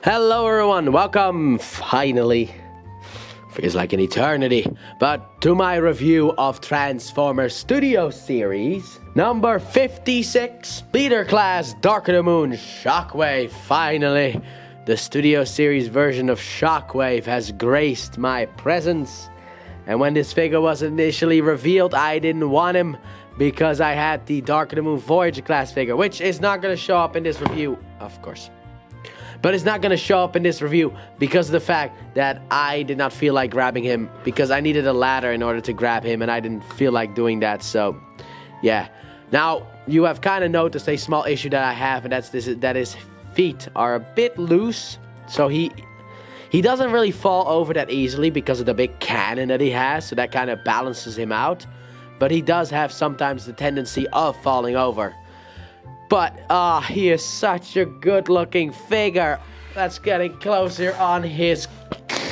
Hello everyone, welcome, finally, feels like an eternity, but to my review of Transformers Studio Series, number 56, Leader Class Darker the Moon Shockwave. Finally, the Studio Series version of Shockwave has graced my presence, and when this figure was initially revealed, I didn't want him because I had the Darker the Moon Voyager class figure, which is not going to show up in this review, of course. But it's not going to show up in this review because of the fact that I did not feel like grabbing him because I needed a ladder in order to grab him and I didn't feel like doing that, so yeah. Now, you have kind of noticed a small issue that I have, and that his feet are a bit loose, so he doesn't really fall over that easily because of the big cannon that he has, so that kind of balances him out. But he does have sometimes the tendency of falling over. But, he is such a good-looking figure. That's getting closer on his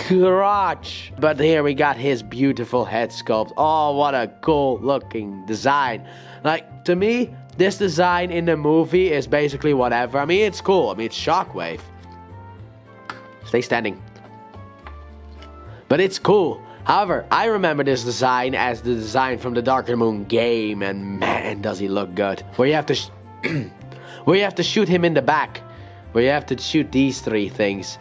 crotch. But here we got his beautiful head sculpt. Oh, what a cool-looking design. Like, to me, this design in the movie is basically whatever. I mean, it's cool. I mean, it's Shockwave. Stay standing. But it's cool. However, I remember this design as the design from the Darker Moon game, and man, does he look good. Where you have to where you have to shoot him in the back, where you have to shoot these three things,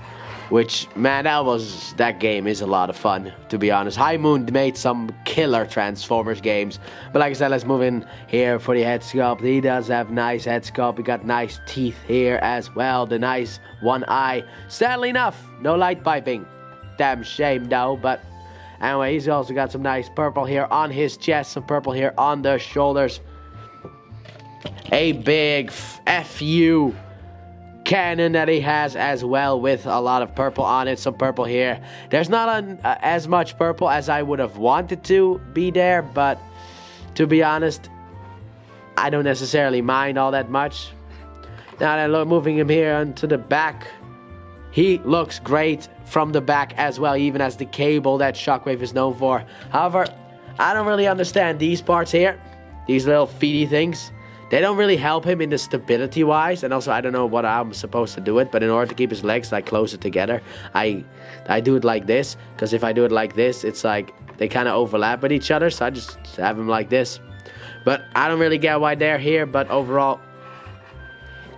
which, man, that game is a lot of fun, to be honest. High Moon made some killer Transformers games, but like I said, let's move in here for the head sculpt. He does have nice head sculpt. We got nice teeth here as well, the nice one eye. Sadly enough, no light piping. Damn shame though, but anyway, he's also got some nice purple here on his chest, some purple here on the shoulders. A big FU cannon that he has as well, with a lot of purple on it, some purple here. There's not as much purple as I would have wanted to be there, but to be honest, I don't necessarily mind all that much. Now that moving him here onto the back, he looks great from the back as well, even as the cable that Shockwave is known for. However, I don't really understand these parts here, these little feety things. They don't really help him in the stability wise, and also I don't know what I'm supposed to do it, but in order to keep his legs like closer together, I do it like this, because if I do it like this, it's like they kind of overlap with each other, so I just have him like this. But I don't really get why they're here, but overall,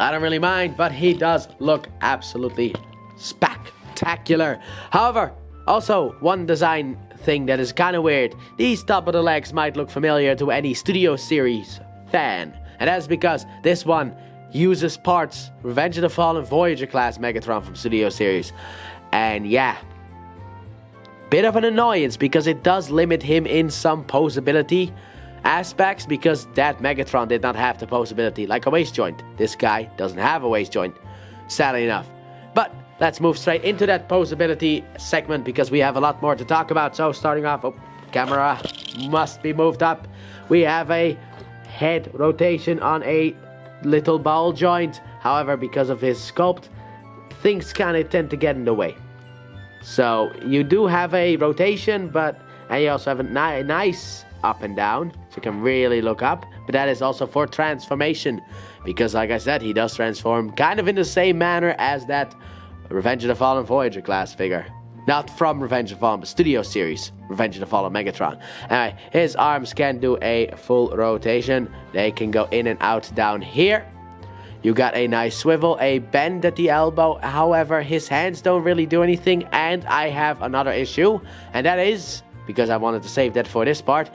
I don't really mind, but he does look absolutely spectacular. However, also one design thing that is kind of weird. These top of the legs might look familiar to any Studio Series fan, and that's because this one uses parts Revenge of the Fallen Voyager class Megatron from Studio Series. And yeah, bit of an annoyance because it does limit him in some posability aspects, because that Megatron did not have the posability like a waist joint. This guy doesn't have a waist joint, sadly enough. But let's move straight into that posability segment because we have a lot more to talk about. So starting off, camera must be moved up. We have a head rotation on a little ball joint. However, because of his sculpt, things kind of tend to get in the way. So you do have a rotation, and you also have a nice up and down, so you can really look up. But that is also for transformation, because like I said, he does transform kind of in the same manner as that Revenge of the Fallen Voyager class figure. Not from Revenge of the Fallen, but Studio Series Revenge of the Fallen Megatron. Anyway, his arms can do a full rotation. They can go in and out down here. You got a nice swivel, a bend at the elbow. However, his hands don't really do anything. And I have another issue, and that is, because I wanted to save that for this part,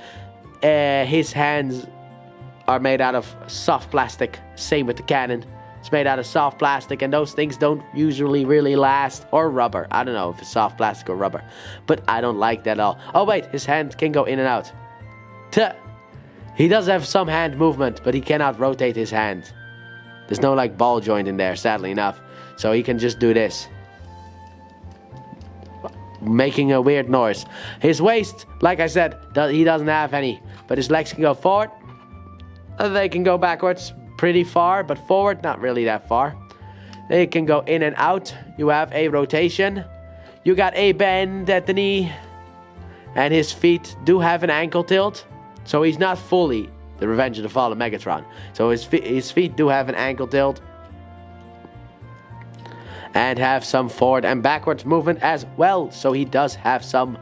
his hands are made out of soft plastic. Same with the cannon. It's made out of soft plastic, and those things don't usually really last. Or rubber. I don't know if it's soft plastic or rubber. But I don't like that at all. Oh wait, his hand can go in and out. Tuh. He does have some hand movement, but he cannot rotate his hand. There's no like ball joint in there, sadly enough. So he can just do this, making a weird noise. His waist, like I said, he doesn't have any. But his legs can go forward. They can go backwards pretty far, but forward not really that far. They can go in and out. You have a rotation. You got a bend at the knee. And his feet do have an ankle tilt. So he's not fully the Revenge of the Fallen Megatron. So his feet do have an ankle tilt. and have some forward and backwards movement as well. So he does have some,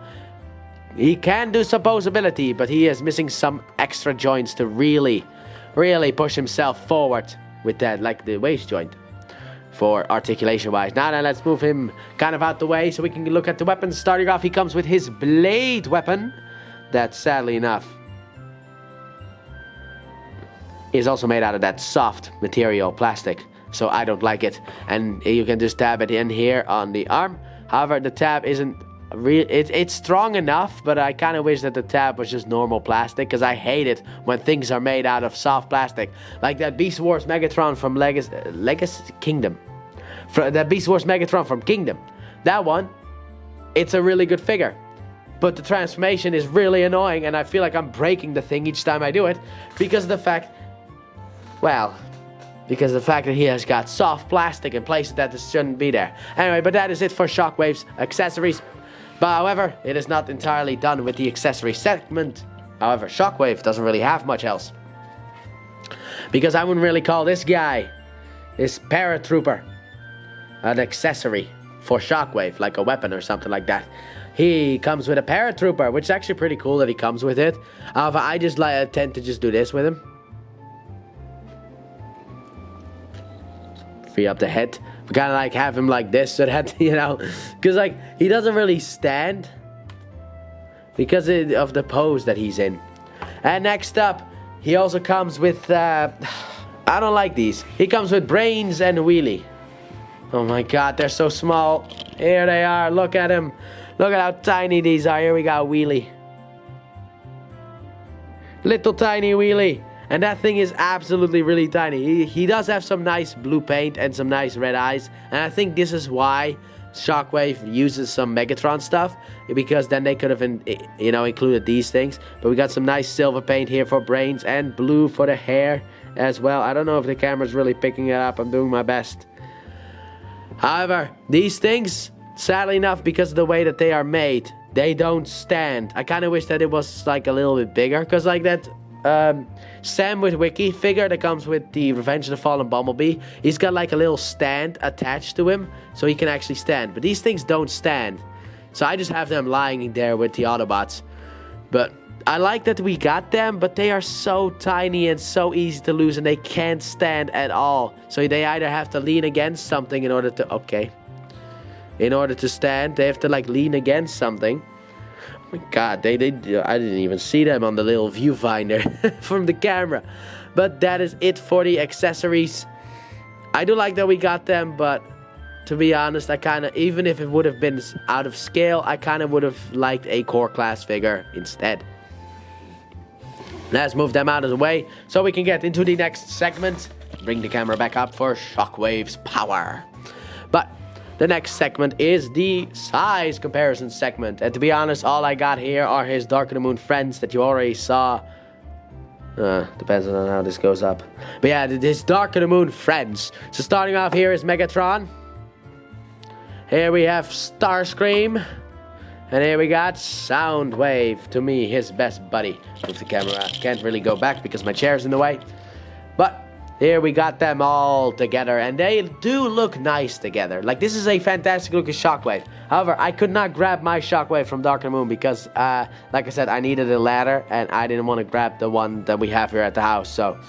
he can do some posability, but he is missing some extra joints to really push himself forward with that, like the waist joint for articulation wise. Now then, let's move him kind of out the way so we can look at the weapons. Starting off, he comes with his blade weapon that, sadly enough, is also made out of that soft material, plastic, so I don't like it. And you can just tab it in here on the arm. However, the tab isn't real. It's strong enough, but I kind of wish that the tab was just normal plastic, because I hate it when things are made out of soft plastic, like that Beast Wars Megatron from Legacy Kingdom. That Beast Wars Megatron from Kingdom. That one, it's a really good figure, but the transformation is really annoying, and I feel like I'm breaking the thing each time I do it because of the fact, well, because of the fact that he has got soft plastic in places that this shouldn't be there. Anyway, but that is it for Shockwave's accessories. But however, it is not entirely done with the accessory segment. However, Shockwave doesn't really have much else, because I wouldn't really call this guy, this Paratrooper, an accessory for Shockwave, like a weapon or something like that. He comes with a Paratrooper, which is actually pretty cool that he comes with it. However, I just tend to just do this with him. Free up the head. We kind of like have him like this, so that, you know, because like he doesn't really stand because of the pose that he's in. And next up, he also comes with I don't like these. He comes with Brains and Wheelie. Oh my god, they're so small. Here they are. Look at him. Look at how tiny these are. Here we got Wheelie. Little tiny Wheelie. And that thing is absolutely really tiny. He does have some nice blue paint and some nice red eyes. And I think this is why Shockwave uses some Megatron stuff, because then they could have, you know, included these things. But we got some nice silver paint here for Brains and blue for the hair as well. I don't know if the camera's really picking it up. I'm doing my best. However, these things, sadly enough, because of the way that they are made, they don't stand. I kind of wish that it was like a little bit bigger, because like that Sam with Wiki figure that comes with the Revenge of the Fallen Bumblebee, he's got like a little stand attached to him so he can actually stand. But these things don't stand, so I just have them lying there with the Autobots. But I like that we got them, but they are so tiny and so easy to lose, and they can't stand at all. So they either have to lean against something in order to, in order to stand, they have to like lean against something. Oh my god, I didn't even see them on the little viewfinder from the camera. But that is it for the accessories. I do like that we got them, but to be honest, I kind of, even if it would have been out of scale, I kind of would have liked a core class figure instead. Let's move them out of the way so we can get into the next segment. Bring the camera back up for Shockwave's power. But the next segment is the size comparison segment. And to be honest, all I got here are his Dark of the Moon friends that you already saw. Depends on how this goes up. But yeah, his Dark of the Moon friends. So starting off here is Megatron. Here we have Starscream. And here we got Soundwave. To me, his best buddy. Move the camera out. Can't really go back because my chair's in the way. But here we got them all together, and they do look nice together. Like, this is a fantastic looking Shockwave. However, I could not grab my Shockwave from Dark of the Moon because, like I said, I needed a ladder, and I didn't want to grab the one that we have here at the house. So,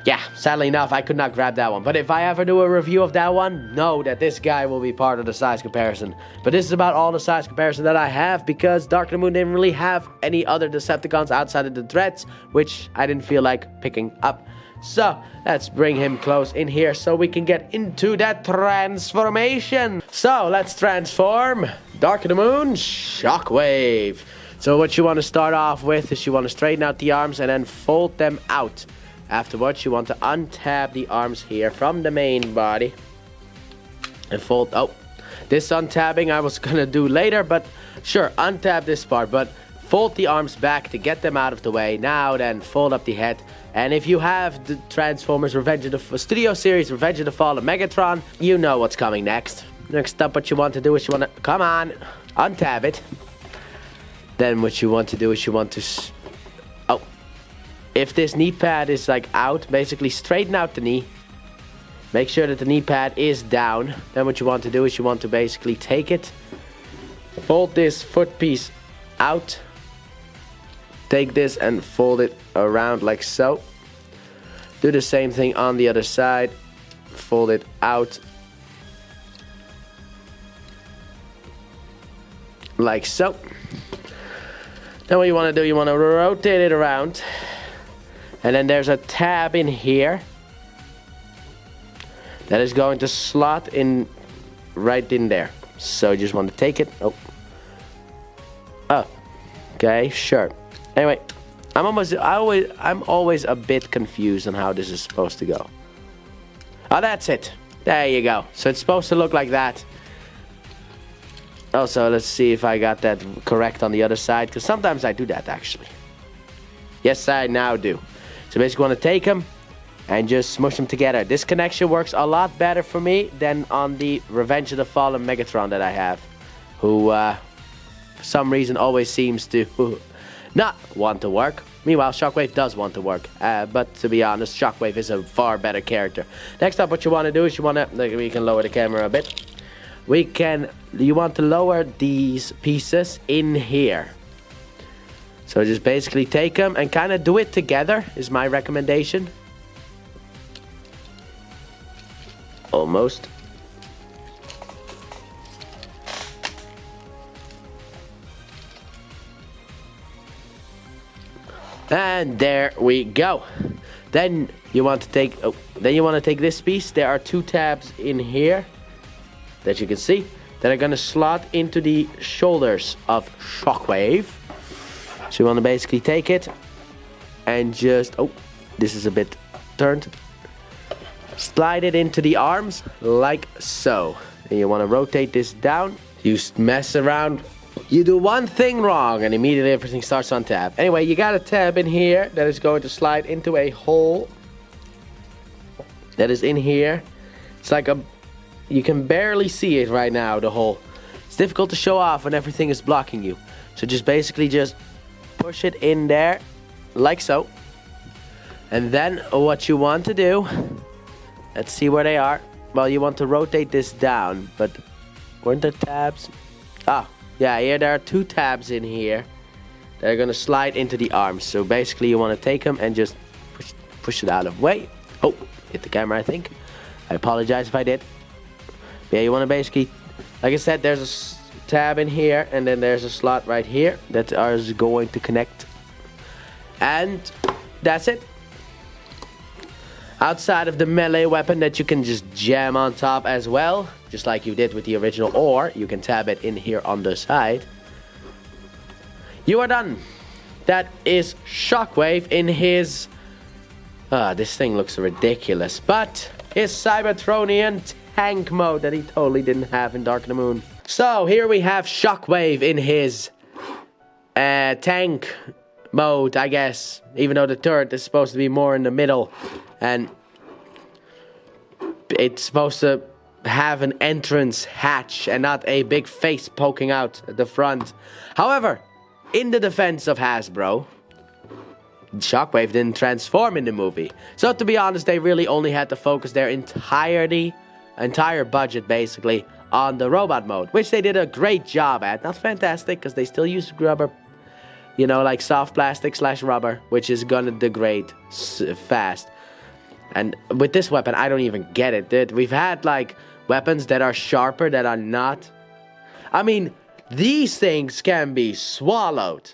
yeah, sadly enough, I could not grab that one. But if I ever do a review of that one, know that this guy will be part of the size comparison. But this is about all the size comparison that I have, because Dark of the Moon didn't really have any other Decepticons outside of the Dreads, which I didn't feel like picking up. So, let's bring him close in here so we can get into that transformation. So, let's transform Dark of the Moon, Shockwave. So, what you want to start off with is you want to straighten out the arms and then fold them out. Afterwards, you want to untab the arms here from the main body. And fold, this untabbing I was going to do later, but sure, untab this part, but fold the arms back to get them out of the way. Now then, fold up the head. And if you have the Transformers Revenge of the Studio Series, Revenge of the Fallen Megatron, you know what's coming next. Next up, what you want to do is you want to, come on, untab it. Then what you want to do is you want to, if this knee pad is like out, basically straighten out the knee. Make sure that the knee pad is down. Then what you want to do is you want to basically take it, fold this foot piece out, take this and fold it around like so. Do the same thing on the other side, fold it out like so. Then what you want to do, you want to rotate it around, and then there's a tab in here that is going to slot in right in there. So you just want to take it. Oh, okay, sure. Anyway, I'm always a bit confused on how this is supposed to go. Oh, that's it. There you go. So it's supposed to look like that. Also, let's see if I got that correct on the other side, because sometimes I do that actually. Yes, I now do. So basically, want to take them and just smush them together. This connection works a lot better for me than on the Revenge of the Fallen Megatron that I have, who for some reason always seems to not want to work. Meanwhile, Shockwave does want to work, but to be honest, Shockwave is a far better character. Next up, what you want to do is you want to, like, we can lower the camera a bit. You want to lower these pieces in here. So just basically take them and kind of do it together is my recommendation. Almost. And there we go. Then you want to take this piece. There are two tabs in here that you can see that are going to slot into the shoulders of Shockwave. So you want to basically take it and just, oh, this is a bit turned. Slide it into the arms like so. And you want to rotate this down. You mess around. You do one thing wrong and immediately everything starts on tab. Anyway, you got a tab in here that is going to slide into a hole that is in here. It's like a, you can barely see it right now, the hole. It's difficult to show off when everything is blocking you. So just basically just push it in there like so. And then what you want to do, let's see where they are. Well, you want to rotate this down, but weren't there tabs? Ah, yeah, here there are two tabs in here that are going to slide into the arms. So basically you want to take them and just push it out of the way. Oh, hit the camera, I think. I apologize if I did. Yeah, you want to basically, like I said, there's a tab in here and then there's a slot right here that is going to connect. And that's it. Outside of the melee weapon that you can just jam on top as well, just like you did with the original, or you can tab it in here on the side. You are done. That is Shockwave in his, this thing looks ridiculous, but his Cybertronian tank mode that he totally didn't have in Dark of the Moon. So here we have Shockwave in his tank mode, I guess, even though the turret is supposed to be more in the middle and it's supposed to have an entrance hatch and not a big face poking out at the front. However, in the defense of Hasbro, Shockwave didn't transform in the movie. So to be honest, they really only had to focus their entire budget basically on the robot mode, which they did a great job at. Not fantastic, because they still use rubber, you know, like soft plastic / rubber, which is gonna degrade fast. And with this weapon, I don't even get it, dude. We've had like weapons that are sharper that are not. I mean, these things can be swallowed.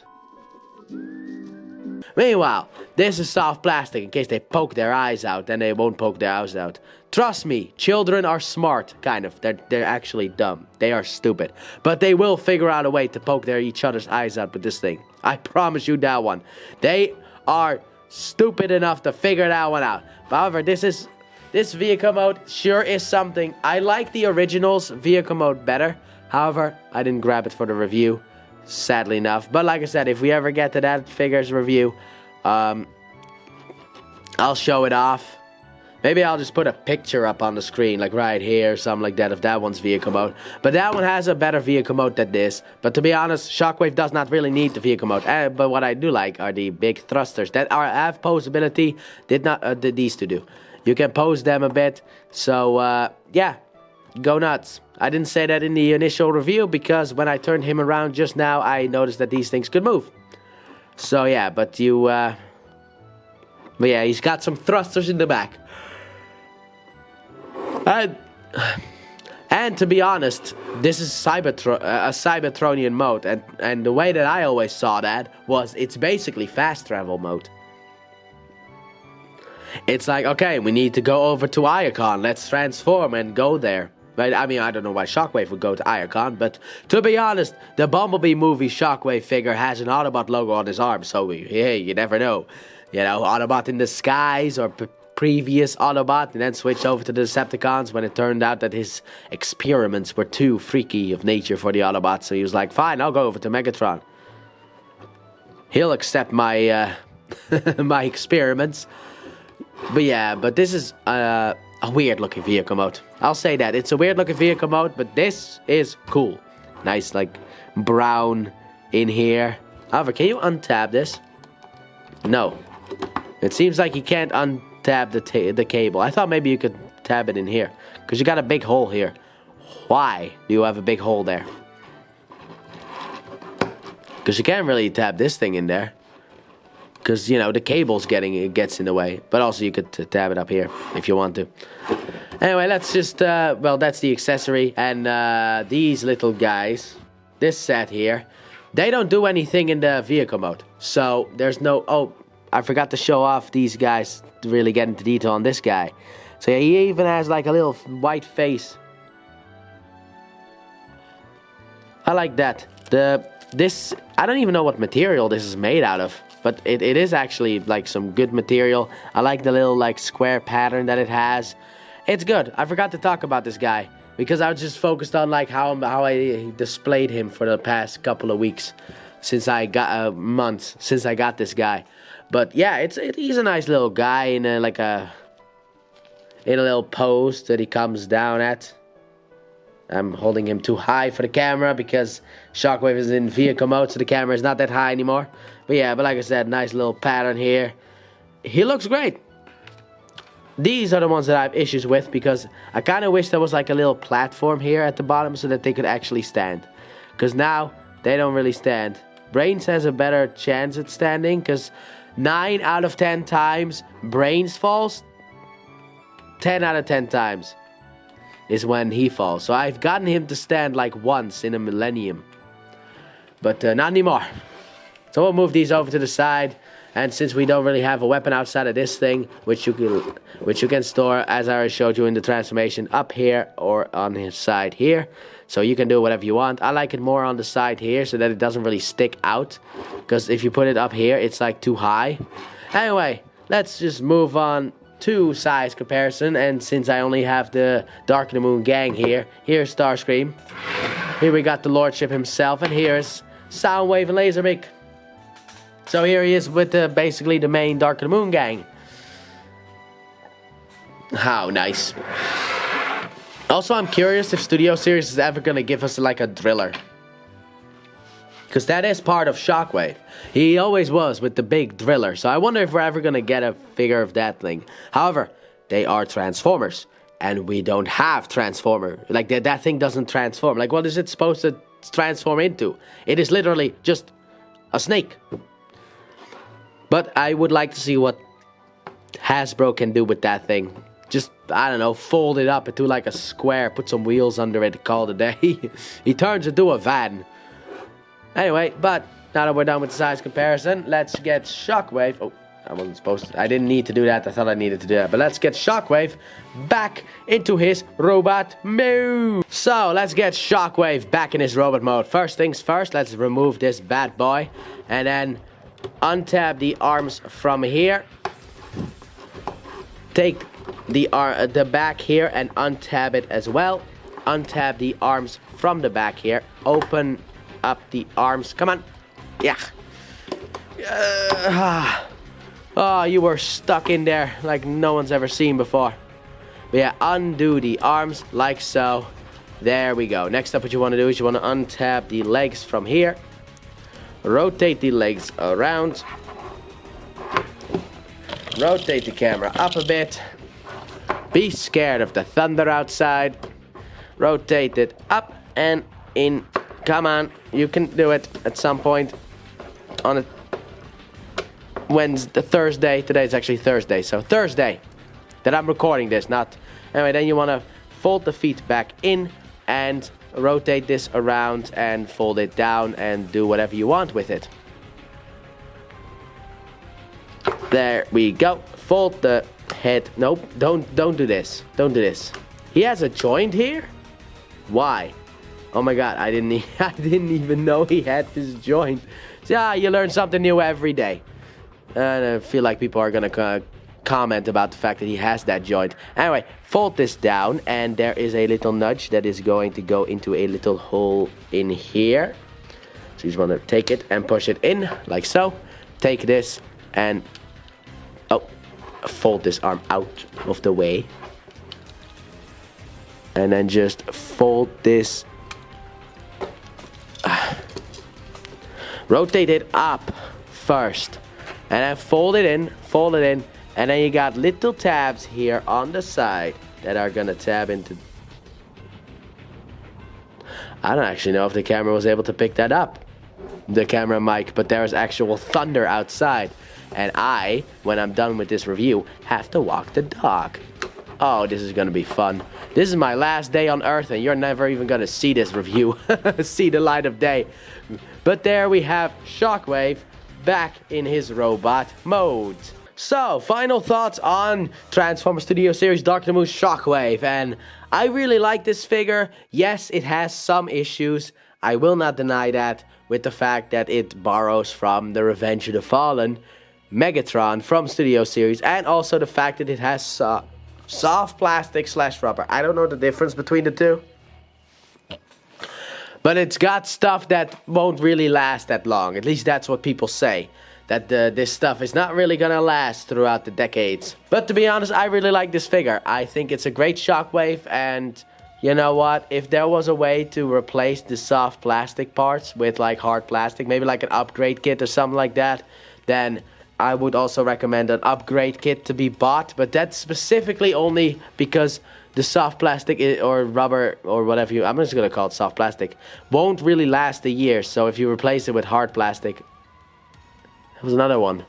Meanwhile, this is soft plastic in case they poke their eyes out, then they won't poke their eyes out. Trust me, children are smart, kind of. They're actually dumb. They are stupid. But they will figure out a way to poke each other's eyes out with this thing. I promise you that one. They are stupid enough to figure that one out. However, this vehicle mode sure is something. I like the original's vehicle mode better. However, I didn't grab it for the review, sadly enough. But like I said, if we ever get to that figures review, I'll show it off. Maybe I'll just put a picture up on the screen, like right here, something like that, if that one's vehicle mode. But that one has a better vehicle mode than this. But to be honest, Shockwave does not really need the vehicle mode. But what I do like are the big thrusters that have posability. These two do. You can pose them a bit. So, yeah, go nuts. I didn't say that in the initial review because when I turned him around just now, I noticed that these things could move. So, yeah, but yeah, he's got some thrusters in the back. And to be honest, this is a Cybertronian mode, and the way that I always saw that was it's basically fast travel mode. It's like, okay, we need to go over to Iacon, let's transform and go there. Right? I mean, I don't know why Shockwave would go to Iacon, but to be honest, the Bumblebee movie Shockwave figure has an Autobot logo on his arm, so hey, you never know. You know, Autobot in disguise or previous Autobot, and then switched over to the Decepticons when it turned out that his experiments were too freaky of nature for the Autobots, so he was like, fine, I'll go over to Megatron. He'll accept my, my experiments. But yeah, but this is a weird looking vehicle mode. I'll say that. It's a weird looking vehicle mode, but this is cool. Nice, like, brown in here. However, can you untab this? No. It seems like you can't untab the cable. I thought maybe you could tab it in here. Because you got a big hole here. Why do you have a big hole there? Because you can't really tab this thing in there. Because, you know, the cable's gets in the way. But also you could tab it up here if you want to. Anyway, let's just, well, that's the accessory. And these little guys, this set here, they don't do anything in the vehicle mode. So there's no, oh, I forgot to show off these guys to really get into detail on this guy. So yeah, he even has like a little white face. I like that. This, I don't even know what material this is made out of. But it is actually like some good material. I like the little like square pattern that it has. It's good. I forgot to talk about this guy because I was just focused on like how I displayed him for the past couple of weeks since I got months since I got this guy. But yeah, he's a nice little guy in a little pose that he comes down at. I'm holding him too high for the camera because Shockwave is in vehicle mode, so the camera is not that high anymore. But yeah, but like I said, nice little pattern here. He looks great. These are the ones that I have issues with because I kind of wish there was like a little platform here at the bottom so that they could actually stand. Because now, they don't really stand. Brains has a better chance at standing because 9 out of 10 times Brains falls. 10 out of 10 times is when he falls. So I've gotten him to stand like once in a millennium. But not anymore. So we'll move these over to the side. And since we don't really have a weapon outside of this thing, which you can store, as I already showed you in the transformation, up here or on his side here. So you can do whatever you want. I like it more on the side here so that it doesn't really stick out. Because if you put it up here, it's like too high. Anyway, let's just move on to size comparison. And since I only have the Dark of the Moon gang here, here's Starscream. Here we got the Lordship himself, and here's Soundwave and Laserbeak. So here he is with basically the main Dark of the Moon gang. How nice. Also, I'm curious if Studio Series is ever going to give us like a driller. Because that is part of Shockwave. He always was with the big driller. So I wonder if we're ever going to get a figure of that thing. However, they are Transformers. And we don't have Transformer. Like that thing doesn't transform. Like what is it supposed to transform into? It is literally just a snake. But I would like to see what Hasbro can do with that thing. Just, I don't know, fold it up into like a square, put some wheels under it, call it a day. He turns into a van. Anyway, but now that we're done with the size comparison, let's get Shockwave. Oh, I wasn't supposed to. I didn't need to do that. I thought I needed to do that. But let's get Shockwave back into his robot mode. So, let's get Shockwave back in his robot mode. First things first, let's remove this bad boy. And then untab the arms from here. Take the back here and untab it as well. Untab the arms from the back here. Open up the arms. Come on. Yeah. Oh, you were stuck in there like no one's ever seen before. But yeah, undo the arms like so. There we go. Next up, what you want to do is you want to untap the legs from here. Rotate the legs around. Rotate the camera up a bit. Be scared of the thunder outside. Rotate it up and in. Come on, you can do it at some point on a Wednesday, Thursday. Today is actually Thursday, so Thursday that I'm recording this, not... Anyway, then you want to fold the feet back in and rotate this around and fold it down and do whatever you want with it. There we go. Fold the head. Nope, don't do this. Don't do this. He has a joint here? Why? Oh my god, I didn't even know he had this joint. So, you learn something new every day. And I feel like people are gonna comment about the fact that he has that joint. Anyway, fold this down and there is a little nudge that is going to go into a little hole in here. So you just want to take it and push it in like so. Take this and fold this arm out of the way. And then just fold this. Rotate it up first. And then fold it in, and then you got little tabs here on the side that are gonna tab into... I don't actually know if the camera was able to pick that up, the camera mic, but there's actual thunder outside. And I, when I'm done with this review, have to walk the dog. Oh, this is gonna be fun. This is my last day on Earth, and you're never even gonna see this review, see the light of day. But there we have Shockwave back in his robot mode. So, final thoughts on Transformer Studio Series Dr. Moose Shockwave. And I really like this figure. Yes, it has some issues. I will not deny that, with the fact that it borrows from the Revenge of the Fallen Megatron from Studio Series, and also the fact that it has soft plastic / rubber. I don't know the difference between the two. But it's got stuff that won't really last that long. At least that's what people say. That this stuff is not really gonna last throughout the decades. But to be honest, I really like this figure. I think it's a great Shockwave, and you know what? If there was a way to replace the soft plastic parts with like hard plastic, maybe like an upgrade kit or something like that, then I would also recommend an upgrade kit to be bought. But that's specifically only because the soft plastic or rubber or whatever I'm just gonna call it soft plastic, won't really last a year. So if you replace it with hard plastic, that was another one.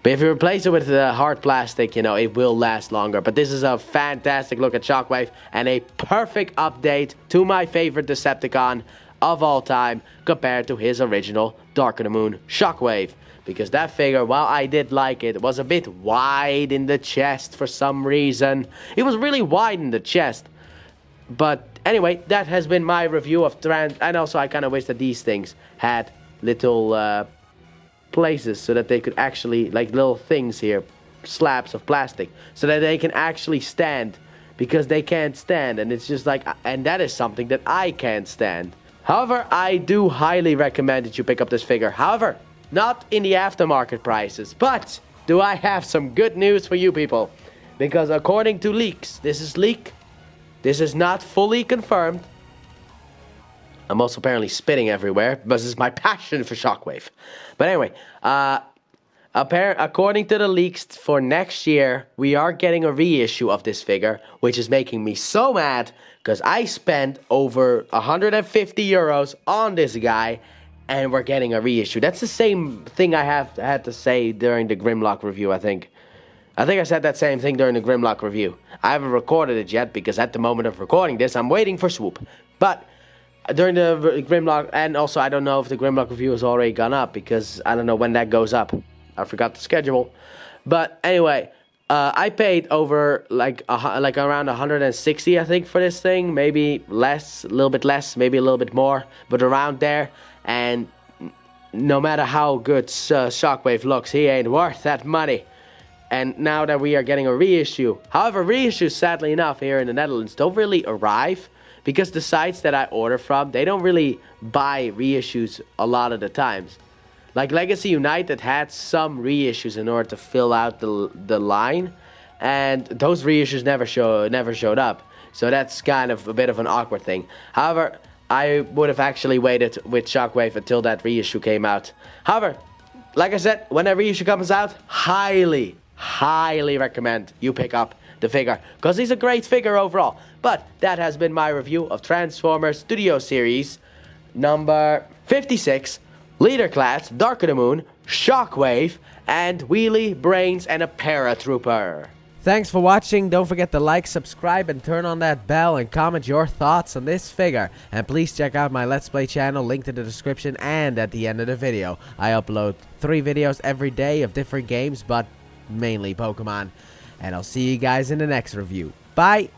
But if you replace it with hard plastic, you know, it will last longer. But this is a fantastic look at Shockwave and a perfect update to my favorite Decepticon of all time compared to his original Dark of the Moon Shockwave. Because that figure, while I did like it, was a bit wide in the chest for some reason. It was really wide in the chest. But anyway, that has been my review of and also I kind of wish that these things had little places so that they could actually, like little things here, slabs of plastic, so that they can actually stand. Because they can't stand, and it's just like, and that is something that I can't stand. However, I do highly recommend that you pick up this figure. However, not in the aftermarket prices. But do I have some good news for you people? Because according to leaks, this is not fully confirmed. I'm also apparently spitting everywhere, because this is my passion for Shockwave. But anyway, according to the leaks for next year, we are getting a reissue of this figure, which is making me so mad, because I spent over 150 euros on this guy, and we're getting a reissue. That's the same thing I had to say during the Grimlock review, I think. I think I said that same thing during the Grimlock review. I haven't recorded it yet, because at the moment of recording this, I'm waiting for Swoop. But during the Grimlock, and also I don't know if the Grimlock review has already gone up, because I don't know when that goes up. I forgot the schedule. But anyway, I paid over like around 160, I think, for this thing. Maybe less, a little bit less, maybe a little bit more, but around there. And no matter how good Shockwave looks, he ain't worth that money. And now that we are getting a reissue. However, reissues, sadly enough, here in the Netherlands don't really arrive. Because the sites that I order from, they don't really buy reissues a lot of the times. Like Legacy United had some reissues in order to fill out the line. And those reissues never showed up. So that's kind of a bit of an awkward thing. However, I would have actually waited with Shockwave until that reissue came out. However, like I said, when that reissue comes out, highly recommend you pick up the figure, because he's a great figure overall. But that has been my review of Transformers Studio Series number 56, Leader Class, Dark of the Moon, Shockwave, and Wheelie, Brains, and a Paratrooper. Thanks for watching. Don't forget to like, subscribe, and turn on that bell, and comment your thoughts on this figure. And please check out my Let's Play channel, linked in the description and at the end of the video. I upload 3 videos every day of different games, but mainly Pokemon. And I'll see you guys in the next review. Bye!